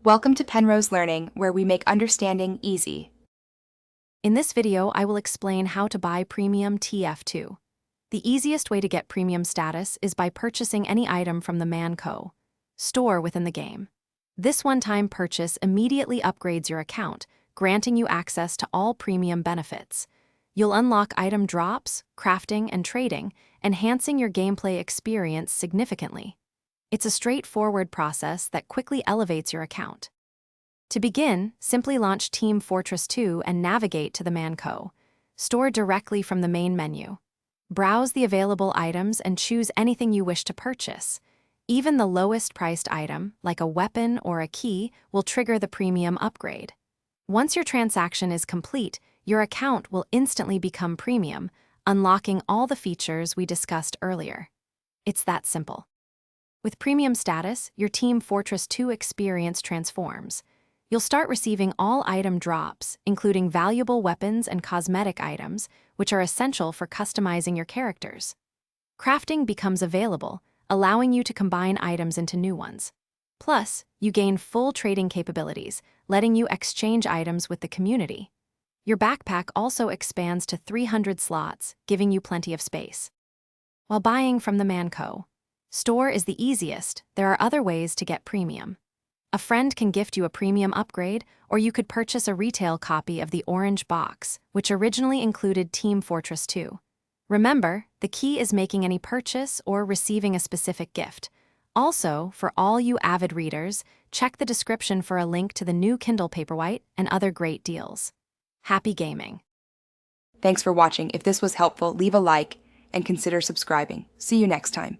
Welcome to Penrose Learning, where we make understanding easy. In this video, I will explain how to buy premium TF2. The easiest way to get premium status is by purchasing any item from the Man.co store within the game. This one-time purchase immediately upgrades your account, granting you access to all premium benefits. You'll unlock item drops, crafting, and trading, enhancing your gameplay experience significantly. It's a straightforward process that quickly elevates your account. To begin, simply launch Team Fortress 2 and navigate to the Man.co store directly from the main menu. Browse the available items and choose anything you wish to purchase. Even the lowest priced item, like a weapon or a key, will trigger the premium upgrade. Once your transaction is complete, your account will instantly become premium, unlocking all the features we discussed earlier. It's that simple. With premium status, your Team Fortress 2 experience transforms. You'll start receiving all item drops, including valuable weapons and cosmetic items, which are essential for customizing your characters. Crafting becomes available, allowing you to combine items into new ones. Plus, you gain full trading capabilities, letting you exchange items with the community. Your backpack also expands to 300 slots, giving you plenty of space. While buying from the Man.co store is the easiest, there are other ways to get premium. A friend can gift you a premium upgrade, or you could purchase a retail copy of the orange box, which originally included Team Fortress 2. Remember, the key is making any purchase or receiving a specific gift. Also, for all you avid readers, check the description for a link to the new Kindle Paperwhite and other great deals. Happy gaming! Thanks for watching. If this was helpful, leave a like and consider subscribing. See you next time.